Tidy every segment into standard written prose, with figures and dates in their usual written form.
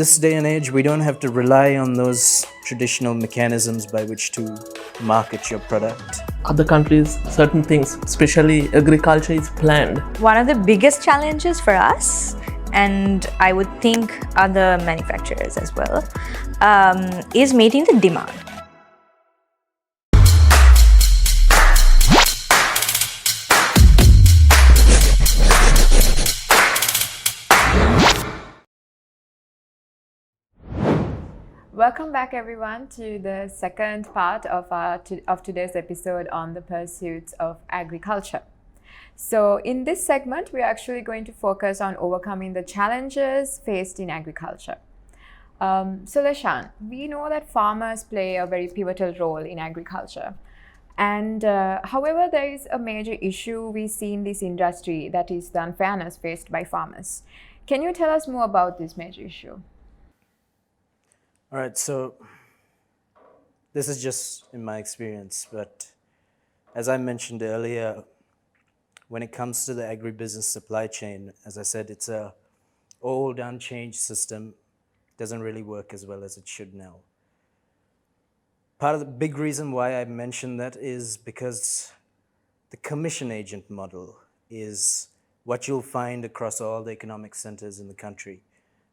This day and age, we don't have to rely on those traditional mechanisms by which to market your product. Other countries, certain things, especially agriculture, is planned. One of the biggest challenges for us, and I would think other manufacturers as well, is meeting the demand. Welcome back everyone to the second part of today's episode on the pursuits of agriculture. So in this segment, we're actually going to focus on overcoming the challenges faced in agriculture. So Leshan, we know that farmers play a very pivotal role in agriculture. And however, there is a major issue we see in this industry, that is the unfairness faced by farmers. Can you tell us more about this major issue? All right, so this is just in my experience, but as I mentioned earlier, when it comes to the agribusiness supply chain, as I said, it's a old, unchanged system. Doesn't really work as well as it should now. Part of the big reason why I mentioned that is because the commission agent model is what you'll find across all the economic centers in the country.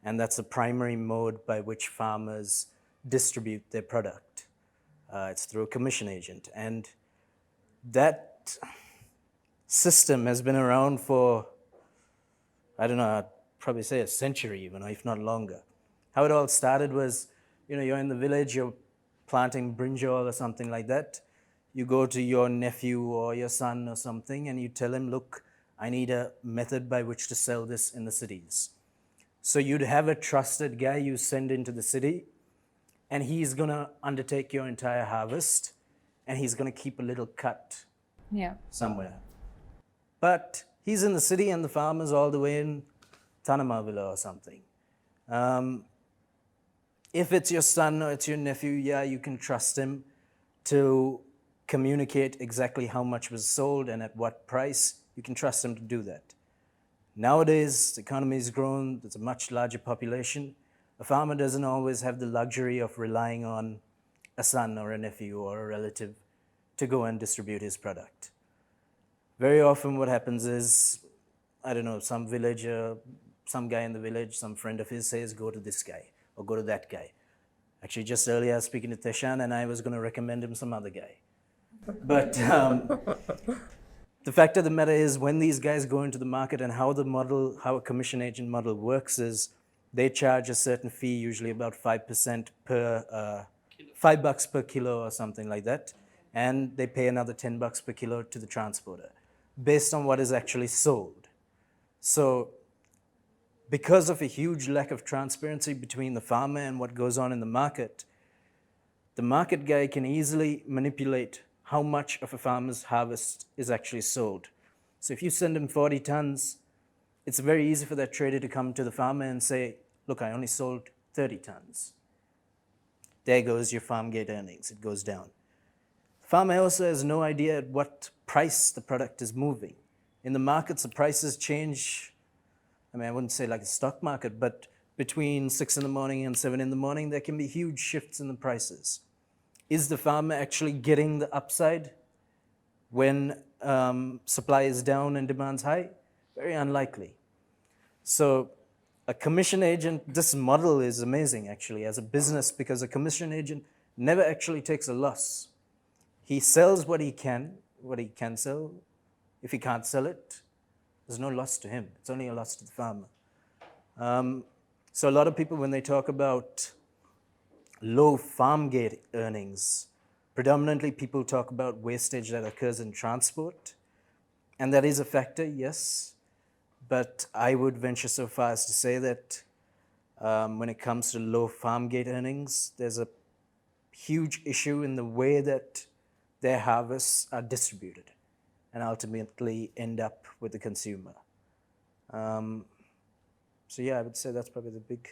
And that's the primary mode by which farmers distribute their product. It's through a commission agent. And that system has been around for, I don't know, I'd probably say a century even, if not longer. How it all started was, you're in the village, you're planting brinjal or something like that. You go to your nephew or your son or something and you tell him, look, I need a method by which to sell this in the cities. So you'd have a trusted guy you send into the city, and he's going to undertake your entire harvest, and he's going to keep a little cut somewhere. But he's in the city, and the farmer's all the way in Tanamavila or something. If it's your son or it's your nephew, you can trust him to communicate exactly how much was sold and at what price. You can trust him to do that. Nowadays, the economy has grown, there's a much larger population. A farmer doesn't always have the luxury of relying on a son or a nephew or a relative to go and distribute his product. Very often what happens is, some villager, some guy in the village, some friend of his says, go to this guy or go to that guy. Actually, just earlier I was speaking to Theshan and I was going to recommend him some other guy. But the fact of the matter is, when these guys go into the market and how a commission agent model works is, they charge a certain fee, usually about 5% per, $5 per kilo or something like that, and they pay another $10 per kilo to the transporter, based on what is actually sold. So, because of a huge lack of transparency between the farmer and what goes on in the market guy can easily manipulate how much of a farmer's harvest is actually sold. So if you send him 40 tons, it's very easy for that trader to come to the farmer and say, look, I only sold 30 tons. There goes your farm gate earnings, it goes down. The farmer also has no idea at what price the product is moving. In the markets, the prices change, I wouldn't say like a stock market, but between 6 in the morning and 7 in the morning, there can be huge shifts in the prices. Is the farmer actually getting the upside when supply is down and demand's high? Very unlikely. So a commission agent, this model is amazing actually as a business, because a commission agent never actually takes a loss. He sells what he can sell. If he can't sell it, there's no loss to him. It's only a loss to the farmer. So a lot of people, when they talk about low farm gate earnings, predominantly people talk about wastage that occurs in transport, and that is a factor, yes, but I would venture so far as to say that when it comes to low farm gate earnings, there's a huge issue in the way that their harvests are distributed and ultimately end up with the consumer. So I would say that's probably the big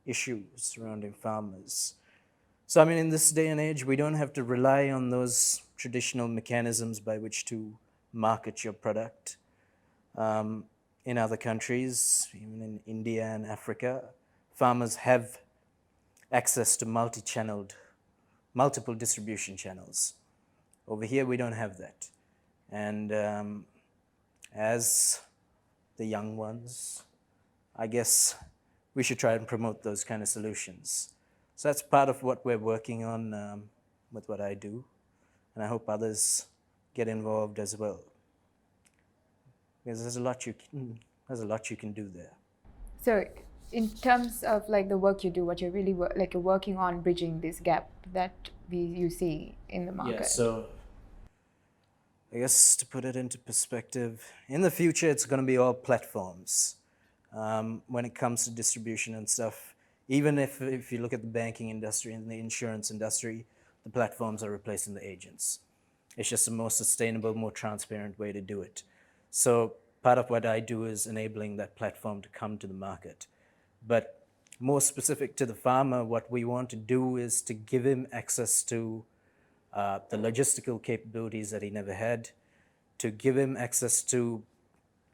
issue surrounding farmers. So in this day and age, we don't have to rely on those traditional mechanisms by which to market your product. In other countries, even in India and Africa, farmers have access to multiple distribution channels. Over here, we don't have that. And as the young ones, I guess we should try and promote those kind of solutions. So that's part of what we're working on with what I do. And I hope others get involved as well. Because there's a lot you can do there. So in terms of like the work you do, what you're really you're working on bridging this gap that you see in the market. Yeah, so I guess to put it into perspective, in the future it's going to be all platforms. When it comes to distribution and stuff, even if you look at the banking industry and the insurance industry, the platforms are replacing the agents. It's just a more sustainable, more transparent way to do it. So part of what I do is enabling that platform to come to the market. But more specific to the farmer, what we want to do is to give him access to the logistical capabilities that he never had, to give him access to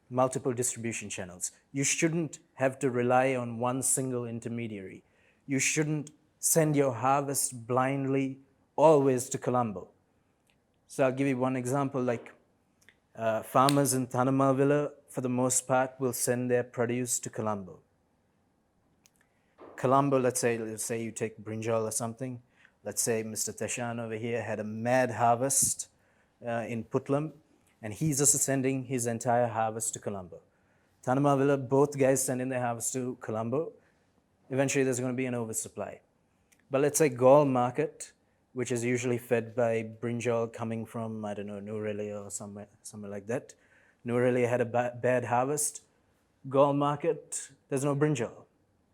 multiple distribution channels. You shouldn't have to rely on one single intermediary. You shouldn't send your harvest blindly always to Colombo. So I'll give you one example, like farmers in Thanamavilla, for the most part, will send their produce to Colombo. Colombo, let's say you take brinjal or something. Let's say Mr. Theshan over here had a mad harvest in Putlam, and he's just sending his entire harvest to Colombo. Thanamavilla, both guys sending their harvest to Colombo. Eventually, there's going to be an oversupply. But let's say Gaul market, which is usually fed by brinjal coming from, I don't know, Nurelia or somewhere like that. Nurelia had a bad harvest. Gaul market, there's no brinjal.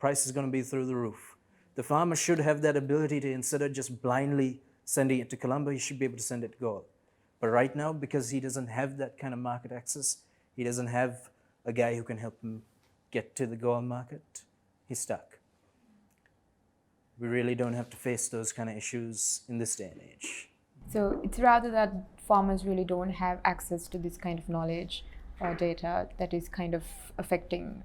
Price is going to be through the roof. The farmer should have that ability to, instead of just blindly sending it to Colombo, he should be able to send it to Gaul. But right now, because he doesn't have that kind of market access, he doesn't have a guy who can help him get to the Gaul market, he's stuck. We really don't have to face those kind of issues in this day and age. So it's rather that farmers really don't have access to this kind of knowledge or data that is kind of affecting.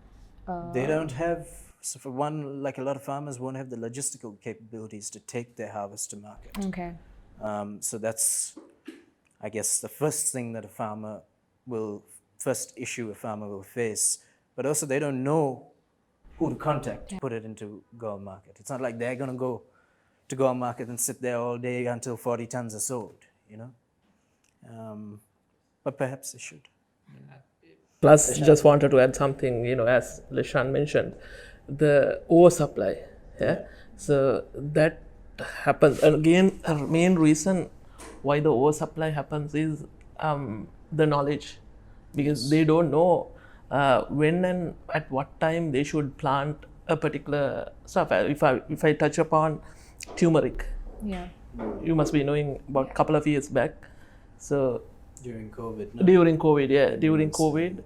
They don't have, so for one, like a lot of farmers won't have the logistical capabilities to take their harvest to market. Okay. So that's, I guess, the first thing that first issue a farmer will face. But also they don't know who to contact to put it into Gaul market. It's not like they're going to go to Gaul market and sit there all day until 40 tons are sold, you know. But perhaps they should. Plus, just wanted to add something, as Leshan mentioned, the oversupply. Yeah. So that happens. And again, a main reason why the oversupply happens is the knowledge, because they don't know when and at what time they should plant a particular stuff. If I touch upon turmeric, yeah, you must be knowing about a couple of years back. So During COVID, During COVID,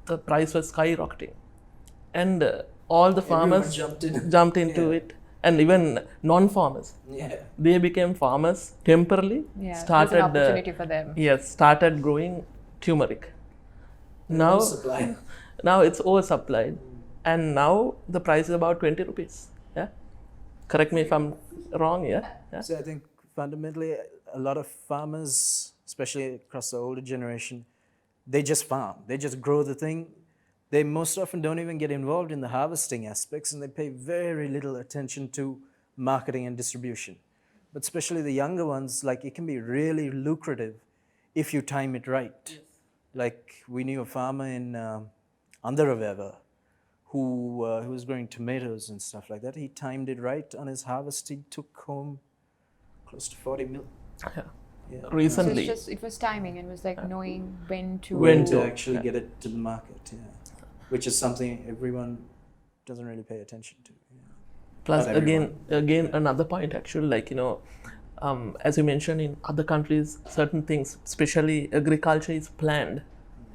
the price was skyrocketing, and all the farmers jumped into it, and even non-farmers. Yeah. They became farmers temporarily. yeah. Started There's an opportunity for them. Yes, started growing turmeric. Now it's oversupplied, and now the price is about 20 rupees. Yeah, correct me if I'm wrong. Yeah. So I think fundamentally a lot of farmers, especially across the older generation, they just farm. They just grow the thing. They most often don't even get involved in the harvesting aspects, and they pay very little attention to marketing and distribution. But especially the younger ones, like, it can be really lucrative if you time it right. Yes. Like, we knew a farmer in Uncontrollable who was growing tomatoes and stuff like that. He timed it right on his harvest. He took home close to 40 mil. Yeah. Recently. So it was timing, and it was like knowing when to actually get it to the market. Yeah. Which is something everyone doesn't really pay attention to. Yeah. Plus, again, another point actually, like, as you mentioned, in other countries, certain things, especially agriculture, is planned.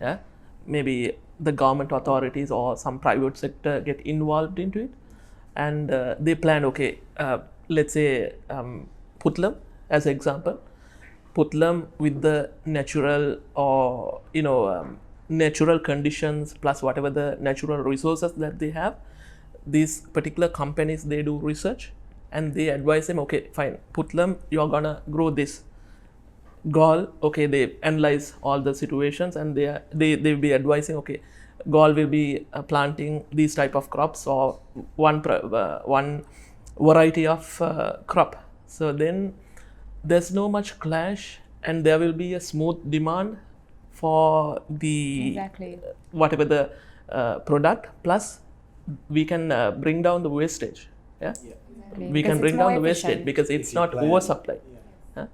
Yeah, maybe the government authorities or some private sector get involved into it, and they plan. Okay, let's say Putlam as an example. Putlam with the natural or natural conditions plus whatever the natural resources that they have, these particular companies, they do research and they advise him, okay, fine, Putlam, you're gonna grow this. Gall, okay, they analyze all the situations and they'll be advising, okay, Gall will be planting these type of crops or one variety of crop. So then there's no much clash and there will be a smooth demand for the Exactly. whatever the product, plus we can bring down the wastage. Yeah, we Because can it's bring more down the wastage efficient. because it's If you not plan. oversupply. Huh?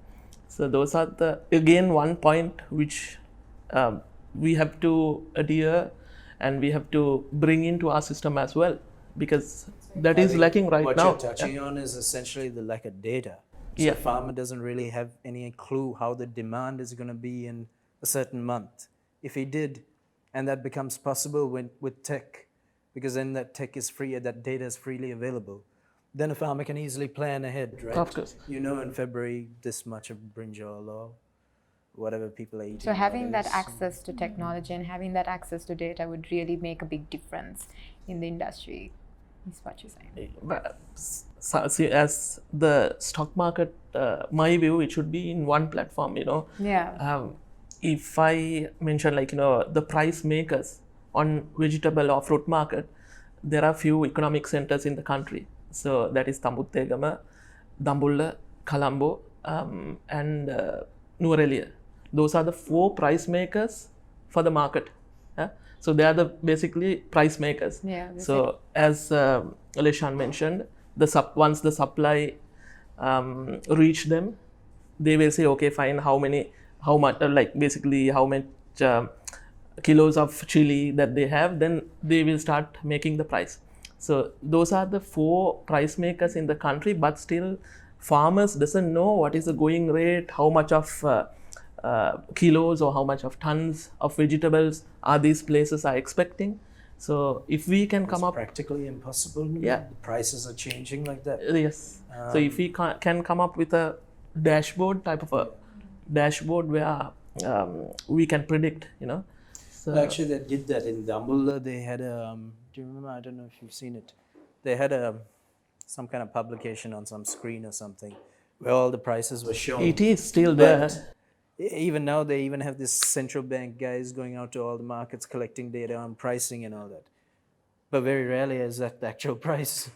So those are the, again, one point which we have to adhere and we have to bring into our system as well, because that I is think lacking right what now. you're touching on is essentially the lack of data. So Yeah. the farmer doesn't really have any clue how the demand is going to be in a certain month. If he did, and that becomes possible with tech, because then that tech is free, that data is freely available, then a farmer can easily plan ahead, right? Of course. You know, in February, this much of brinjal or whatever people are eating. So having that nowadays. access to technology and having that access to data would really make a big difference in the industry, is what you're saying. But see, as the stock market, my view, it should be in one platform, you know. Yeah. If I mention, like, you know, the price makers on vegetable or fruit market, there are few economic centers in the country. So that is Nethmie Dehigama, Dambulla, Colombo, and Nuwara. Those are the 4 price makers for the market. So they are the basically price makers. Yeah, that's So as Leshan mentioned, once the supply reach them, they will say, okay, fine, how much, like basically how much kilos of chili that they have, then they will start making the price. So those are the 4 price makers in the country, but still farmers doesn't know what is the going rate, how much of kilos or how much of tons of vegetables are these places are expecting. So if we can come It's up, practically impossible. Yeah. The prices are changing like that. yes. So if we can come up with a dashboard type of a dashboard where we can predict, you know. So Well, actually, they did that in Dambulla. They had a. Do you remember? I don't know if you've seen it. They had some kind of publication on some screen or something, where all the prices were shown. it is still there. But even now, they even have this central bank guys going out to all the markets collecting data on pricing and all that. But very rarely is that the actual price.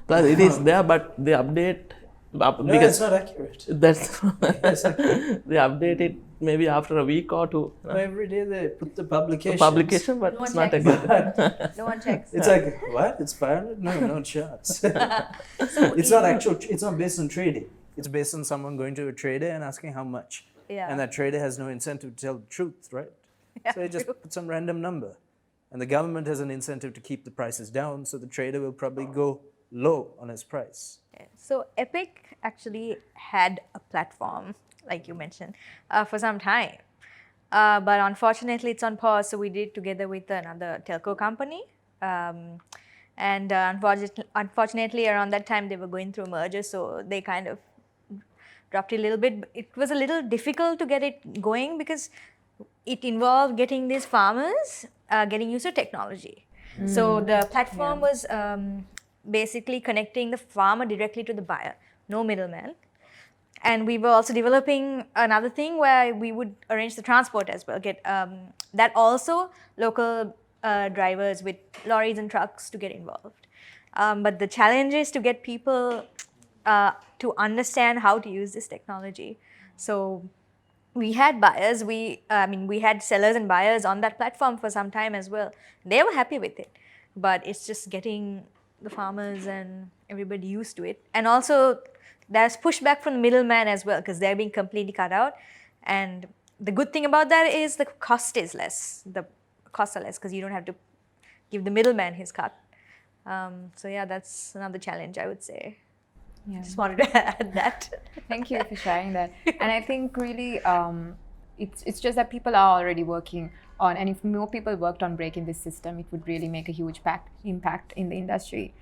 Plus it is there, but they update No, because it's not accurate. that's they update it maybe after a week or 2. Every day they put the publication. Publication, but No it's one not a checks. good. No one checks. It's like, what? It's 500? No, no chance. It's not actual. It's not based on trading. It's based on someone going to a trader and asking how much. Yeah. And that trader has no incentive to tell the truth, right? Yeah, So he just put some random number. And the government has an incentive to keep the prices down, so the trader will probably go low on his price. So GEPic actually had a platform, like you mentioned, for some time. But unfortunately, it's on pause. So we did it together with another telco company. And unfortunately, around that time, they were going through a merger. So they kind of dropped it a little bit. It was a little difficult to get it going because it involved getting these farmers getting used to technology. So the platform was basically connecting the farmer directly to the buyer, no middleman. And we were also developing another thing where we would arrange the transport as well, get that also local drivers with lorries and trucks to get involved. But the challenge is to get people to understand how to use this technology. So we had buyers, we had sellers and buyers on that platform for some time as well. They were happy with it, but it's just getting the farmers and everybody used to it. And also there's pushback from the middleman as well because they're being completely cut out. And the good thing about that is the cost is less. The costs are less because you don't have to give the middleman his cut. So yeah, that's another challenge, I would say. Yeah. Just wanted to add that. Thank you for sharing that. And I think really it's just that people are already working on, and if more people worked on breaking this system, it would really make a huge impact in the industry.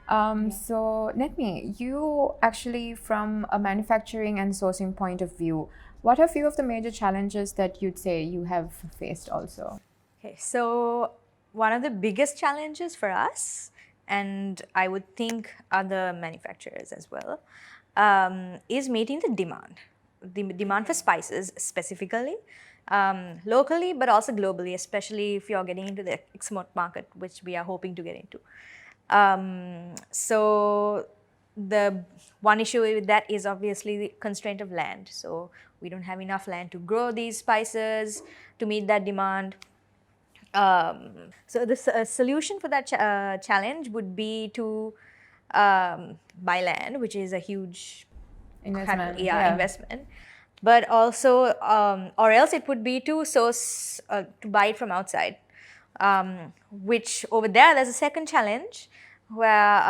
So Nethmie, you actually, from a manufacturing and sourcing point of view, what are a few of the major challenges that you'd say you have faced also? Okay, so one of the biggest challenges for us and I would think other manufacturers as well, is meeting the demand for spices specifically, locally, but also globally, especially if you're getting into the export market, which we are hoping to get into. So the one issue with that is obviously the constraint of land. So we don't have enough land to grow these spices to meet that demand. So the solution for that challenge would be to buy land, which is a huge Investment. investment. But also, or else it would be to source, to buy it from outside. Which over there's a second challenge where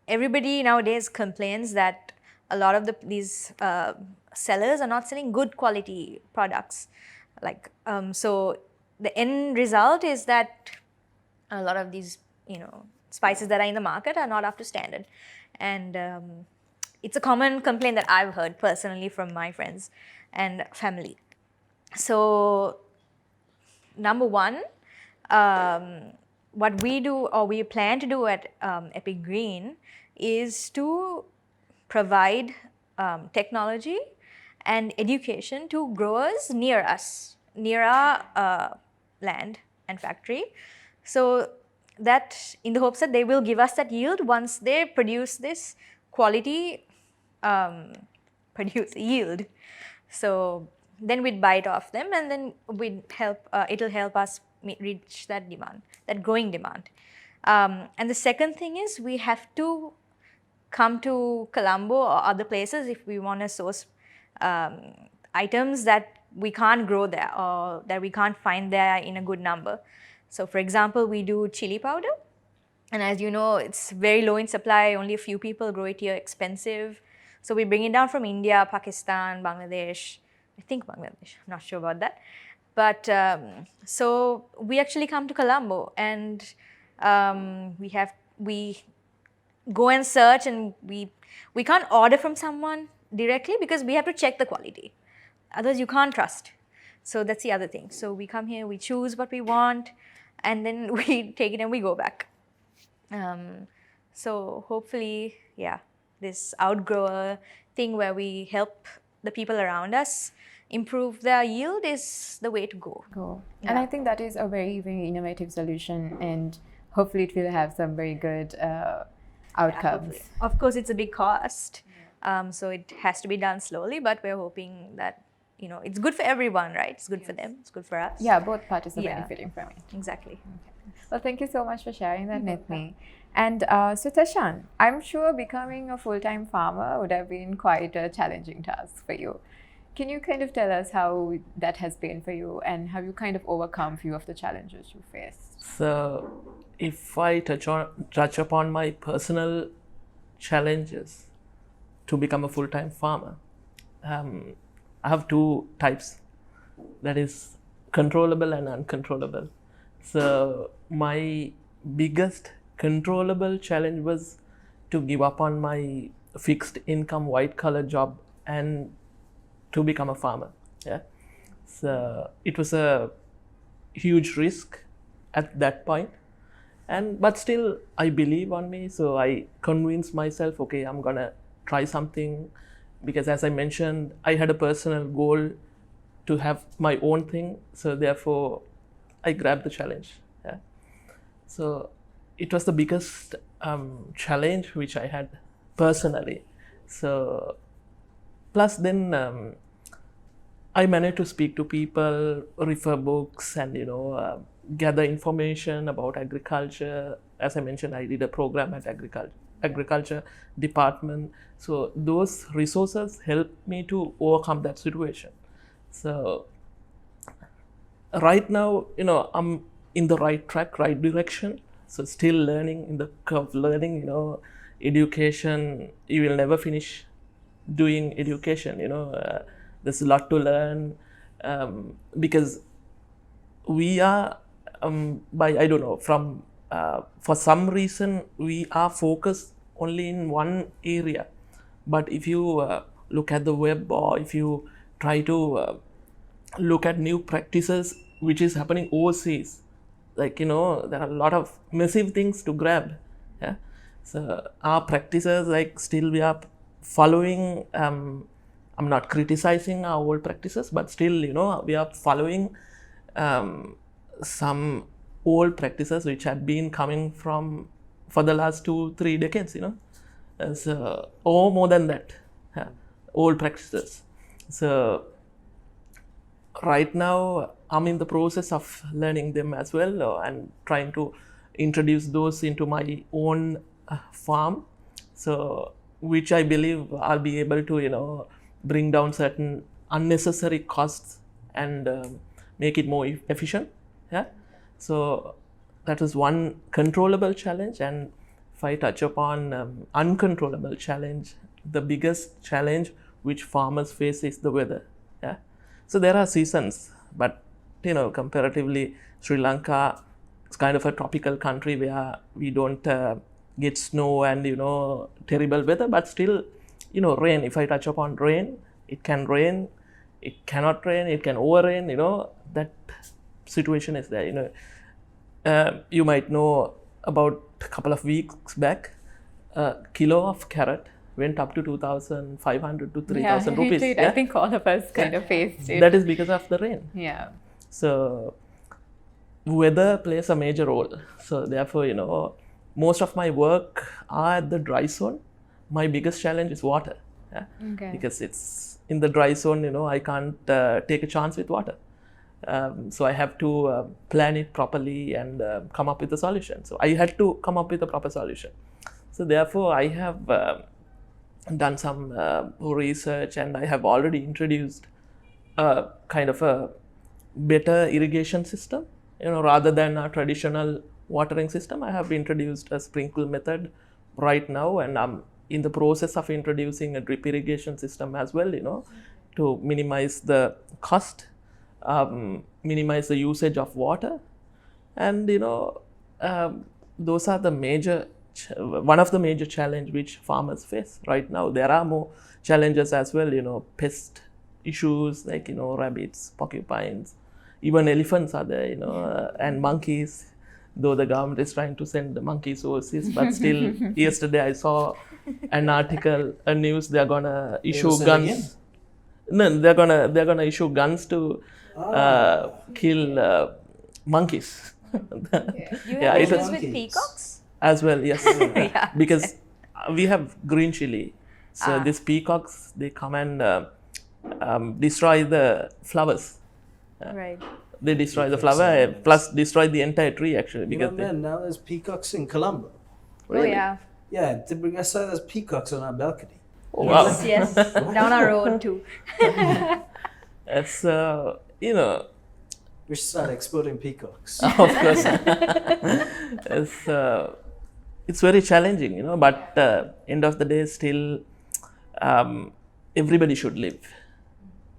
everybody nowadays complains that a lot of these sellers are not selling good quality products. Like, so the end result is that a lot of these, spices that are in the market are not up to standard. And it's a common complaint that I've heard personally from my friends and family. So, number one, what we do or we plan to do at Epic Green is to provide technology and education to growers near us, near our land and factory. So that in the hopes that they will give us that yield once they produce this quality produce yield. So then we'd buy it off them, and then we'd help. It'll help us reach that demand, that growing demand. And the second thing is we have to come to Colombo or other places if we want to source items that we can't grow there or that we can't find there in a good number. So, for example, we do chili powder, and as you know, it's very low in supply. Only a few people grow it here. Expensive. So we bring it down from India, Pakistan, Bangladesh. I think Bangladesh. I'm not sure about that. But so we actually come to Colombo, and we go and search, and we can't order from someone directly because we have to check the quality. Otherwise, you can't trust. So that's the other thing. So we come here, we choose what we want, and then we take it and we go back. So hopefully, this outgrower thing where we help the people around us improve their yield is the way to go. Cool. Yeah. And I think that is a very, very innovative solution, and hopefully it will have some very good outcomes. Of course, it's a big cost, so it has to be done slowly, but we're hoping that, it's good for everyone, right? It's good for them, it's good for us. Yeah, both parties are Yeah. benefiting from it. Exactly. Well, thank you so much for sharing that, Nethmie. And so Theshan, I'm sure becoming a full-time farmer would have been quite a challenging task for you. Can you kind of tell us how that has been for you, and have you kind of overcome few of the challenges you faced? So, if I touch upon my personal challenges to become a full-time farmer, I have two types. That is controllable and uncontrollable. So my biggest controllable challenge was to give up on my fixed income white collar job and to become a farmer. Yeah. So it was a huge risk at that point. But still I believe on me. So I convinced myself, okay, I'm gonna try something, because as I mentioned, I had a personal goal to have my own thing. So therefore I grabbed the challenge. Yeah. So it was the biggest challenge which I had personally. So plus then I managed to speak to people, refer books, and gather information about agriculture. As I mentioned, I did a program at agriculture department. So those resources helped me to overcome that situation. So right now, I'm in the right track, right direction. So still learning, in the curve learning, education, you will never finish doing education, there's a lot to learn, because we are, for some reason, we are focused only in one area. But if you look at the web, or if you try to look at new practices which is happening overseas, like, there are a lot of massive things to grab. Yeah. So our practices, like, still we are following, I'm not criticizing our old practices, but still, we are following some old practices which had been coming from for the last 2-3 decades, or more than that, old practices. So right now I'm in the process of learning them as well, and trying to introduce those into my own farm, so which I believe I'll be able to bring down certain unnecessary costs and make it more efficient. Yeah. So that is one controllable challenge. And if I touch upon uncontrollable challenge, the biggest challenge which farmers face is the weather. Yeah. So there are seasons, but comparatively, Sri Lanka is kind of a tropical country where we don't get snow and terrible weather, but still rain. If I touch upon rain, it can rain, it cannot rain, it can over rain. That situation is there. You might know about a couple of weeks back, a kilo of carrot went up to 2,500 to 3,000 rupees. Yeah, I think all of us kind of faced it. That is because of the rain. Yeah. So weather plays a major role. So therefore, most of my work are at the dry zone. My biggest challenge is water. Yeah? Okay. Because it's in the dry zone, I can't take a chance with water. So I have to plan it properly and come up with a solution. So I had to come up with a proper solution. So therefore, I have done some research, and I have already introduced a kind of a better irrigation system. Rather than a traditional watering system, I have introduced a sprinkle method right now, and I'm in the process of introducing a drip irrigation system as well, to minimize the cost, minimize the usage of water. And those are the one of the major challenge which farmers face right now. There are more challenges as well, pest issues like rabbits, porcupines, even elephants are there, and monkeys, though the government is trying to send the monkeys overseas, but still yesterday I saw an article, a news, they're gonna issue guns. No, they're gonna issue guns to kill monkeys. You Yeah, have it issues was- with peacocks? As well, yes. Yeah. Because we have green chili. So these peacocks, they come and destroy the flowers. Right. They destroy the flower, plus destroy the entire tree actually. Because Man, now there's peacocks in Colombo. Oh, yeah. Yeah, I saw there's peacocks on our balcony. oh, wow. Yes, down our road too. It's, We should start exporting peacocks. of course. It's very challenging, but end of the day, still everybody should live.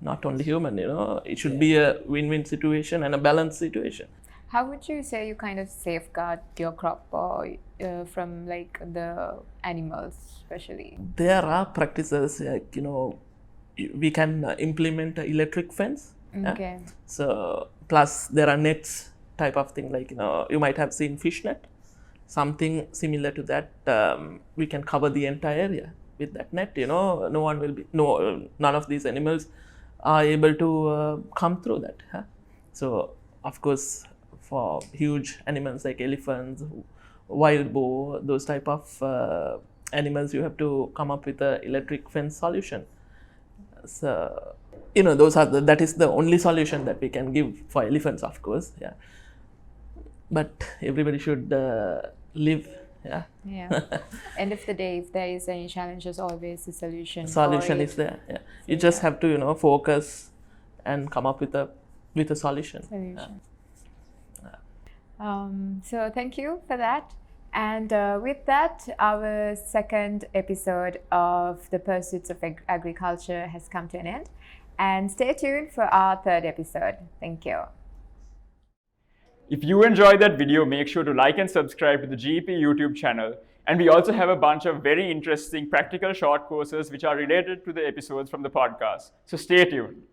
Not only human, it should be a win-win situation and a balanced situation. How would you say you kind of safeguard your crop or from like the animals especially? There are practices like, we can implement an electric fence. Yeah? Okay. So plus there are nets type of thing, like you might have seen fish net, something similar to that. We can cover the entire area with that net. None of these animals are able to come through that. Huh? So of course, for huge animals like elephants, wild boar, those type of animals, you have to come up with an electric fence solution. So that is the only solution that we can give for elephants, of course. Yeah, but everybody should live. Yeah. Yeah. End of the day, if there is any challenge, there's always a solution. Solution is there. Yeah. You just have to focus and come up with a solution. So thank you for that. And with that, our second episode of The Pursuits of Agriculture has come to an end. And stay tuned for our third episode. Thank you. If you enjoyed that video, make sure to like and subscribe to the GEP YouTube channel. And we also have a bunch of very interesting practical short courses which are related to the episodes from the podcast. So stay tuned.